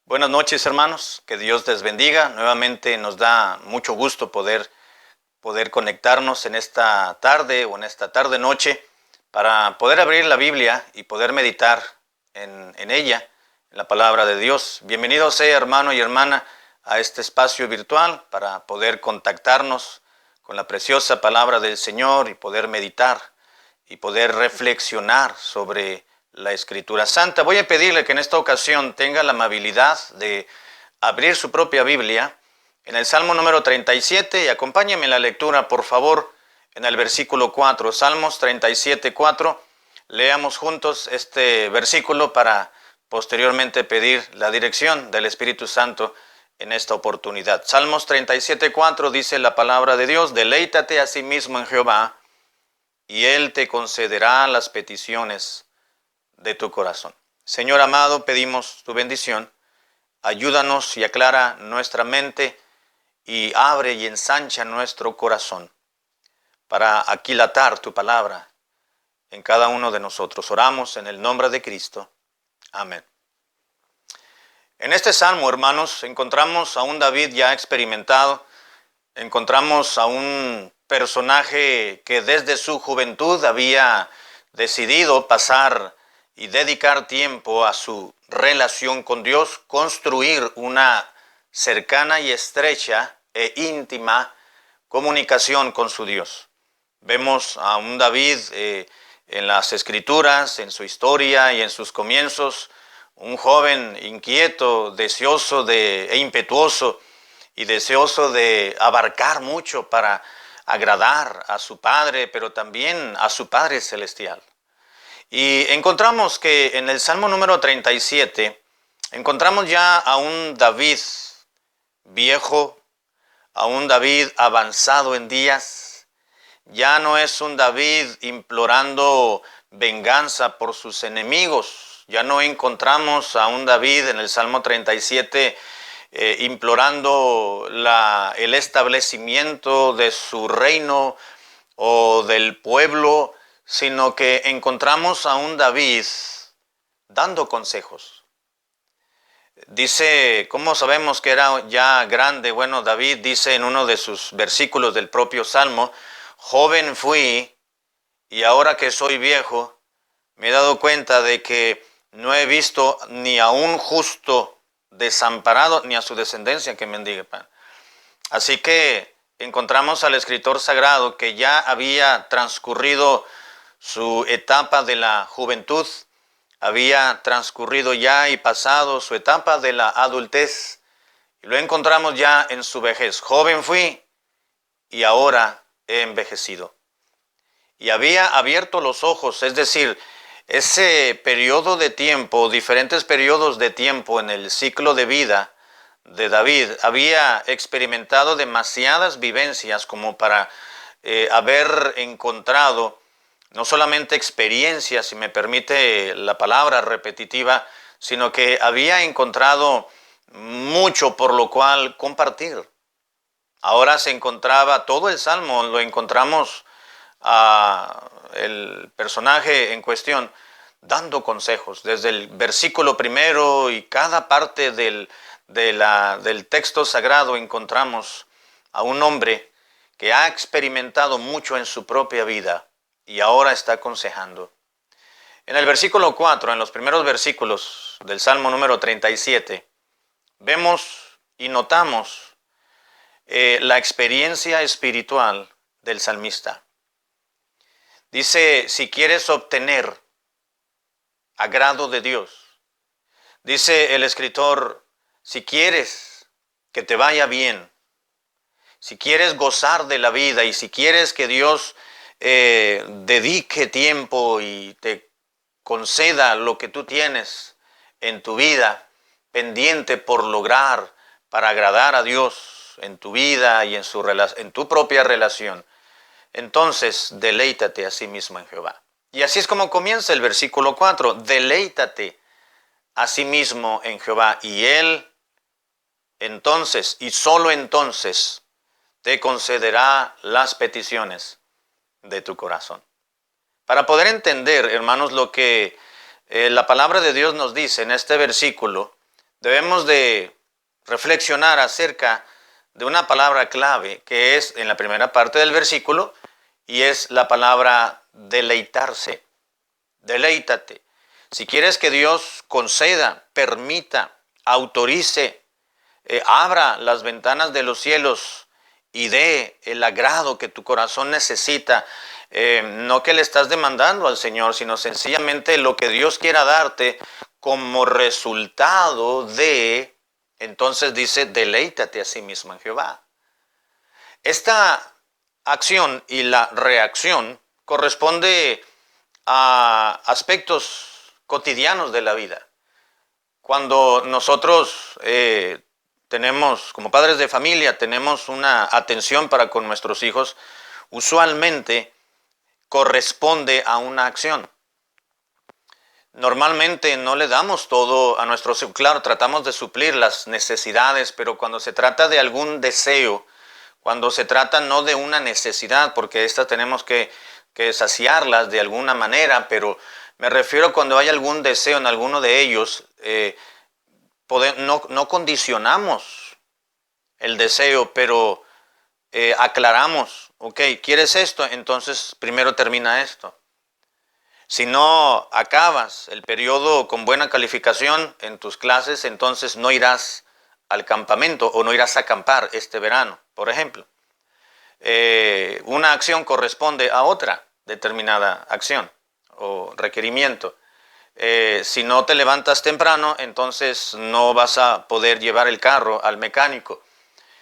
Buenas noches, hermanos. Que Dios les bendiga. Nuevamente nos da mucho gusto poder conectarnos en esta tarde o en esta tarde-noche para poder abrir la Biblia y poder meditar en ella, en la palabra de Dios. Bienvenido sea, hermano y hermana, a este espacio virtual para poder contactarnos con la preciosa palabra del Señor y poder meditar y poder reflexionar sobre la Escritura Santa. Voy a pedirle que en esta ocasión tenga la amabilidad de abrir su propia Biblia en el Salmo número 37 y acompáñeme en la lectura, por favor, en el versículo 4. Salmos 37, 4. Leamos juntos este versículo para posteriormente pedir la dirección del Espíritu Santo en esta oportunidad. Salmos 37, 4 dice la palabra de Dios: deleítate a sí mismo en Jehová, y Él te concederá las peticiones de tu corazón. Señor amado, pedimos tu bendición. Ayúdanos y aclara nuestra mente y abre y ensancha nuestro corazón para aquilatar tu palabra en cada uno de nosotros. Oramos en el nombre de Cristo. Amén. En este salmo, hermanos, encontramos a un David ya experimentado. Encontramos a un personaje que desde su juventud había decidido pasar y dedicar tiempo a su relación con Dios, construir una cercana y estrecha e íntima comunicación con su Dios. Vemos a un David en las Escrituras, en su historia y en sus comienzos, un joven inquieto, deseoso e impetuoso, y deseoso de abarcar mucho para agradar a su Padre, pero también a su Padre Celestial. Y encontramos que en el Salmo número 37, encontramos ya a un David viejo, a un David avanzado en días. Ya no es un David implorando venganza por sus enemigos. Ya no encontramos a un David en el Salmo 37 implorando el establecimiento de su reino o del pueblo, sino que encontramos a un David dando consejos. Dice, ¿cómo sabemos que era ya grande? Bueno, David dice en uno de sus versículos del propio Salmo: joven fui y ahora que soy viejo, me he dado cuenta de que no he visto ni a un justo desamparado, ni a su descendencia que mendigue pan. Así que encontramos al escritor sagrado que ya había transcurrido su etapa de la juventud, había transcurrido ya y pasado su etapa de la adultez, y lo encontramos ya en su vejez. Joven fui y ahora he envejecido. Y había abierto los ojos, es decir, ese periodo de tiempo, diferentes periodos de tiempo en el ciclo de vida de David, había experimentado demasiadas vivencias como para haber encontrado no solamente experiencias, si me permite la palabra repetitiva, sino que había encontrado mucho por lo cual compartir. Ahora se encontraba, todo el Salmo lo encontramos el personaje en cuestión dando consejos, desde el versículo primero y cada parte del texto sagrado encontramos a un hombre que ha experimentado mucho en su propia vida y ahora está aconsejando. En el versículo 4, en los primeros versículos del Salmo número 37, vemos y notamos la experiencia espiritual del salmista. Dice, si quieres obtener agrado de Dios, dice el escritor, si quieres que te vaya bien, si quieres gozar de la vida y si quieres que Dios dedique tiempo y te conceda lo que tú tienes en tu vida pendiente por lograr para agradar a Dios en tu vida y en tu propia relación, entonces deleítate a sí mismo en Jehová. Y así es como comienza el versículo 4, deleítate a sí mismo en Jehová, y Él entonces y solo entonces te concederá las peticiones de tu corazón. Para poder entender, hermanos, lo que la palabra de Dios nos dice en este versículo, debemos de reflexionar acerca de una palabra clave que es en la primera parte del versículo y es la palabra deleitarse. Deleítate. Si quieres que Dios conceda, permita, autorice, abra las ventanas de los cielos y dé el agrado que tu corazón necesita, no que le estás demandando al Señor, sino sencillamente lo que Dios quiera darte como resultado de, entonces dice, deleítate a sí mismo en Jehová. Esta acción y la reacción corresponde a aspectos cotidianos de la vida. Cuando nosotros tenemos, como padres de familia, tenemos una atención para con nuestros hijos, usualmente corresponde a una acción. Normalmente no le damos todo a nuestros hijos, claro, tratamos de suplir las necesidades, pero cuando se trata de algún deseo, cuando se trata no de una necesidad, porque estas tenemos que saciarlas de alguna manera, pero me refiero cuando hay algún deseo en alguno de ellos, no condicionamos el deseo, pero aclaramos, ok, ¿quieres esto? Entonces primero termina esto. Si no acabas el periodo con buena calificación en tus clases, entonces no irás al campamento o no irás a acampar este verano, por ejemplo. Una acción corresponde a otra determinada acción o requerimiento. Si no te levantas temprano, entonces no vas a poder llevar el carro al mecánico.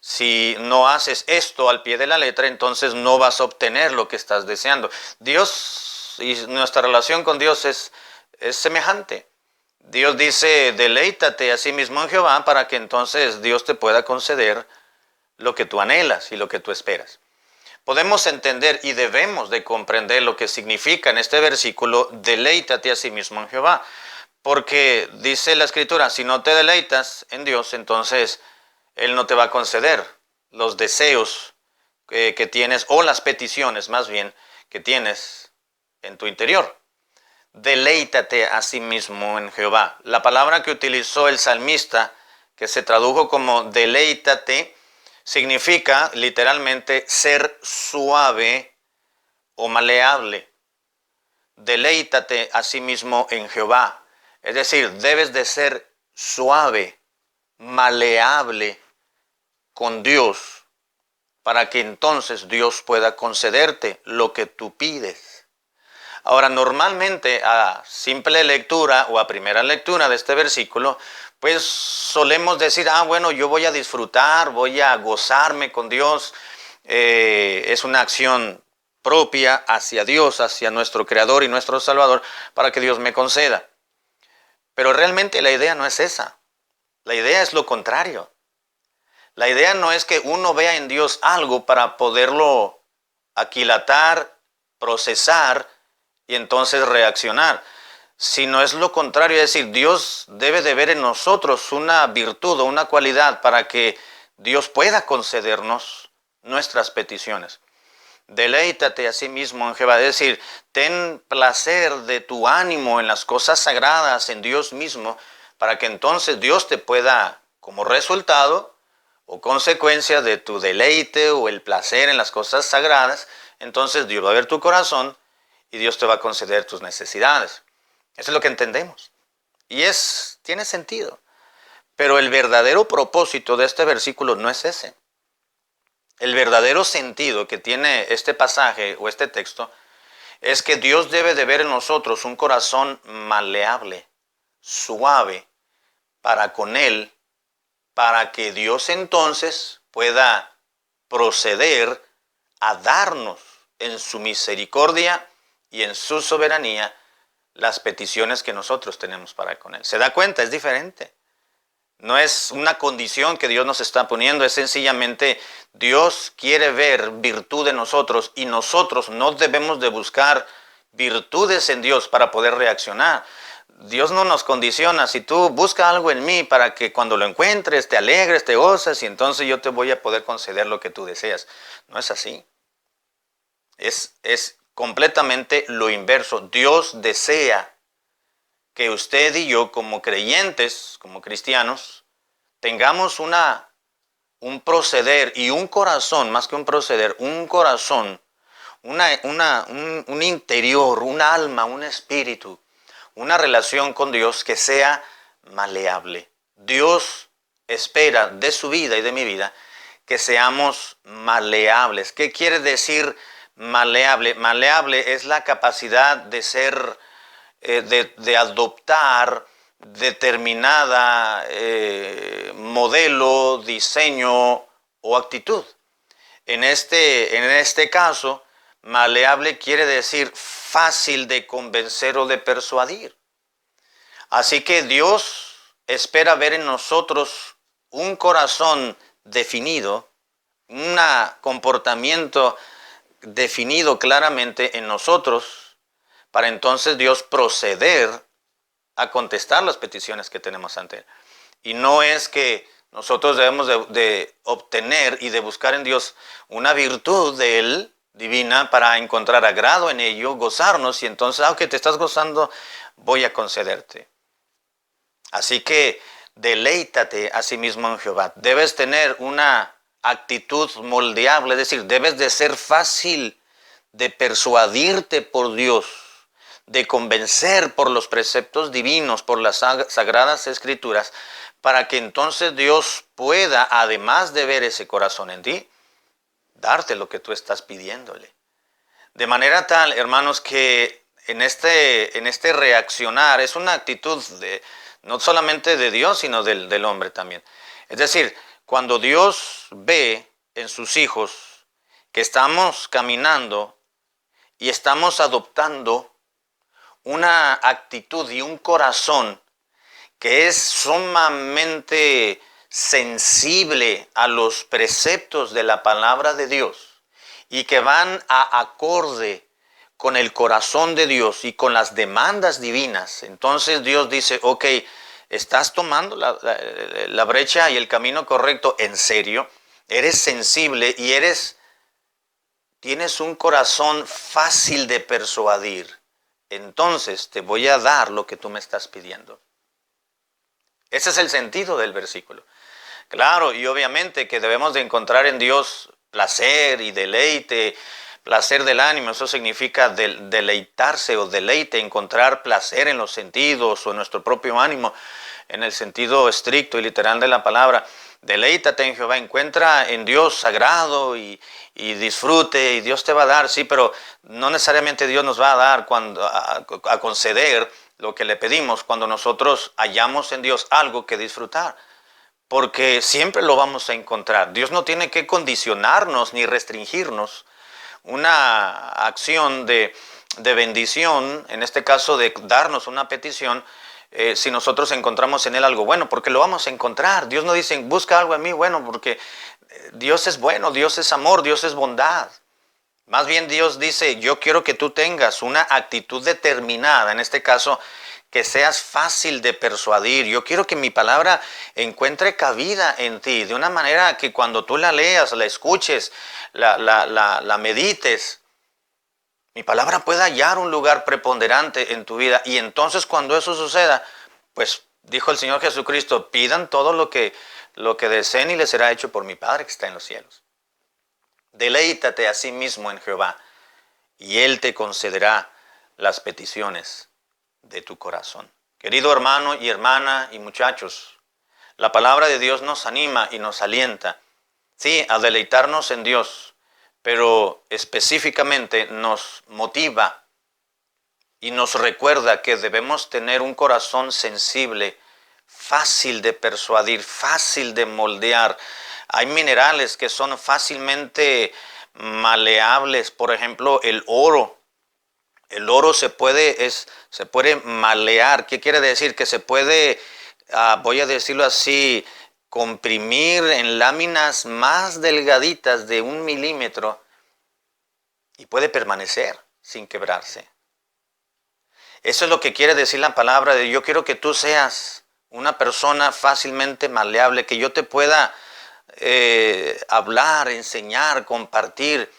Si no haces esto al pie de la letra, entonces no vas a obtener lo que estás deseando. Dios y nuestra relación con Dios es semejante. Dios dice, deleítate a sí mismo en Jehová para que entonces Dios te pueda conceder lo que tú anhelas y lo que tú esperas. Podemos entender y debemos de comprender lo que significa en este versículo, deleítate a sí mismo en Jehová. Porque dice la Escritura, si no te deleitas en Dios, entonces Él no te va a conceder los deseos que tienes, o las peticiones más bien, que tienes en tu interior. Deleítate a sí mismo en Jehová. La palabra que utilizó el salmista, que se tradujo como deleítate, significa literalmente ser suave o maleable. Deleítate a sí mismo en Jehová. Es decir, debes de ser suave, maleable con Dios para que entonces Dios pueda concederte lo que tú pides. Ahora, normalmente a simple lectura o a primera lectura de este versículo, pues solemos decir, bueno, yo voy a disfrutar, voy a gozarme con Dios. Es una acción propia hacia Dios, hacia nuestro Creador y nuestro Salvador, para que Dios me conceda. Pero realmente la idea no es esa. La idea es lo contrario. La idea no es que uno vea en Dios algo para poderlo aquilatar, procesar y entonces reaccionar, sino es lo contrario, es decir, Dios debe de ver en nosotros una virtud o una cualidad para que Dios pueda concedernos nuestras peticiones. Deleítate a sí mismo en Jehová, es decir, ten placer de tu ánimo en las cosas sagradas, en Dios mismo, para que entonces Dios te pueda, como resultado o consecuencia de tu deleite o el placer en las cosas sagradas, entonces Dios va a ver tu corazón y Dios te va a conceder tus necesidades. Eso es lo que entendemos. Y tiene sentido. Pero el verdadero propósito de este versículo no es ese. El verdadero sentido que tiene este pasaje o este texto es que Dios debe de ver en nosotros un corazón maleable, suave, para con Él, para que Dios entonces pueda proceder a darnos en su misericordia y en su soberanía las peticiones que nosotros tenemos para con Él. ¿Se da cuenta? Es diferente. No es una condición que Dios nos está poniendo, es sencillamente Dios quiere ver virtud en nosotros y nosotros no debemos de buscar virtudes en Dios para poder reaccionar. Dios no nos condiciona, si tú buscas algo en mí para que cuando lo encuentres te alegres, te gozas y entonces yo te voy a poder conceder lo que tú deseas. No es así. Es completamente lo inverso. Dios desea que usted y yo como creyentes, como cristianos, tengamos un proceder y un corazón, más que un proceder, un corazón, un interior, un alma, un espíritu, una relación con Dios que sea maleable. Dios espera de su vida y de mi vida que seamos maleables. ¿Qué quiere decir maleable? Maleable es la capacidad de ser, de adoptar determinada modelo, diseño o actitud. En este caso, maleable quiere decir fácil de convencer o de persuadir. Así que Dios espera ver en nosotros un corazón definido, un comportamiento definido claramente en nosotros, para entonces Dios proceder a contestar las peticiones que tenemos ante Él. Y no es que nosotros debemos de obtener y de buscar en Dios una virtud de Él divina para encontrar agrado en ello, gozarnos, y entonces, aunque te estás gozando, voy a concederte. Así que deleítate a sí mismo en Jehová. Debes tener una actitud moldeable, es decir, debes de ser fácil de persuadirte por Dios, de convencer por los preceptos divinos, por las sagradas escrituras, para que entonces Dios pueda, además de ver ese corazón en ti, darte lo que tú estás pidiéndole. De manera tal, hermanos, que en este reaccionar es una actitud no solamente de Dios, sino del hombre también. Es decir, cuando Dios ve en sus hijos que estamos caminando y estamos adoptando una actitud y un corazón que es sumamente sensible a los preceptos de la palabra de Dios y que van a acorde con el corazón de Dios y con las demandas divinas, entonces Dios dice, ok, estás tomando la brecha y el camino correcto en serio, eres sensible y tienes un corazón fácil de persuadir, entonces te voy a dar lo que tú me estás pidiendo. Ese es el sentido del versículo. Claro, y obviamente que debemos de encontrar en Dios placer y deleite, placer del ánimo, eso significa deleitarse o deleite, encontrar placer en los sentidos o en nuestro propio ánimo, en el sentido estricto y literal de la palabra. Deleítate en Jehová, encuentra en Dios sagrado y disfrute, y Dios te va a dar, sí, pero no necesariamente Dios nos va a dar a conceder lo que le pedimos cuando nosotros hallamos en Dios algo que disfrutar, porque siempre lo vamos a encontrar. Dios no tiene que condicionarnos ni restringirnos una acción de bendición, en este caso de darnos una petición, si nosotros encontramos en Él algo bueno, porque lo vamos a encontrar. Dios no dice, busca algo en mí bueno, porque Dios es bueno, Dios es amor, Dios es bondad. Más bien Dios dice, yo quiero que tú tengas una actitud determinada, en este caso, que seas fácil de persuadir. Yo quiero que mi palabra encuentre cabida en ti, de una manera que cuando tú la leas, la escuches, la medites, mi palabra pueda hallar un lugar preponderante en tu vida. Y entonces cuando eso suceda, pues dijo el Señor Jesucristo, pidan todo lo que deseen y les será hecho por mi Padre que está en los cielos. Deleítate a sí mismo en Jehová y Él te concederá las peticiones de tu corazón. Querido hermano y hermana y muchachos, la palabra de Dios nos anima y nos alienta, sí, a deleitarnos en Dios, pero específicamente nos motiva y nos recuerda que debemos tener un corazón sensible, fácil de persuadir, fácil de moldear. Hay minerales que son fácilmente maleables, por ejemplo, el oro. El oro se puede malear. ¿Qué quiere decir? Que se puede, voy a decirlo así, comprimir en láminas más delgaditas de 1 milímetro y puede permanecer sin quebrarse. Eso es lo que quiere decir la palabra de Dios. Yo quiero que tú seas una persona fácilmente maleable, que yo te pueda hablar, enseñar, compartir,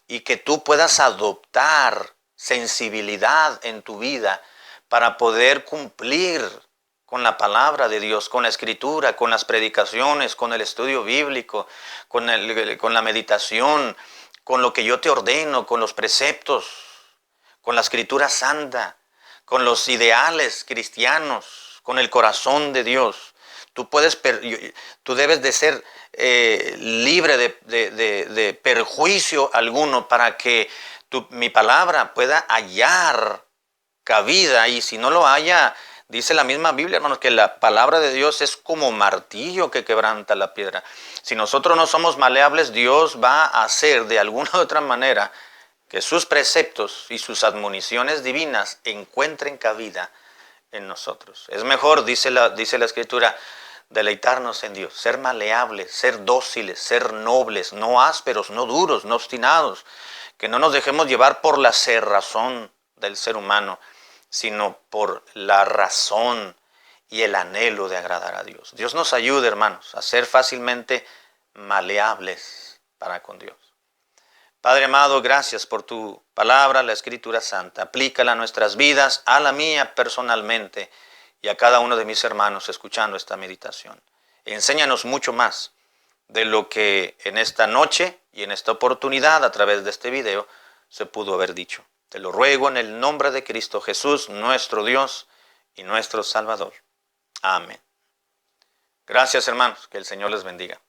y que tú puedas adoptar sensibilidad en tu vida para poder cumplir con la palabra de Dios, con la escritura, con las predicaciones, con el estudio bíblico, con la meditación, con lo que yo te ordeno, con los preceptos, con la escritura santa, con los ideales cristianos, con el corazón de Dios. Tú debes de ser libre de perjuicio alguno para que mi palabra pueda hallar cabida, y si no lo haya, dice la misma Biblia, hermanos, que la palabra de Dios es como martillo que quebranta la piedra. Si nosotros no somos maleables, Dios va a hacer de alguna u otra manera que sus preceptos y sus admoniciones divinas encuentren cabida en nosotros. Es mejor, dice la Escritura, deleitarnos en Dios, ser maleables, ser dóciles, ser nobles, no ásperos, no duros, no obstinados, que no nos dejemos llevar por la cerrazón del ser humano, sino por la razón y el anhelo de agradar a Dios. Dios nos ayude, hermanos, a ser fácilmente maleables para con Dios. Padre amado, gracias por tu palabra, la Escritura Santa. Aplícala a nuestras vidas, a la mía personalmente y a cada uno de mis hermanos escuchando esta meditación. Enséñanos mucho más de lo que en esta noche y en esta oportunidad a través de este video se pudo haber dicho. Te lo ruego en el nombre de Cristo Jesús, nuestro Dios y nuestro Salvador. Amén. Gracias, hermanos. Que el Señor les bendiga.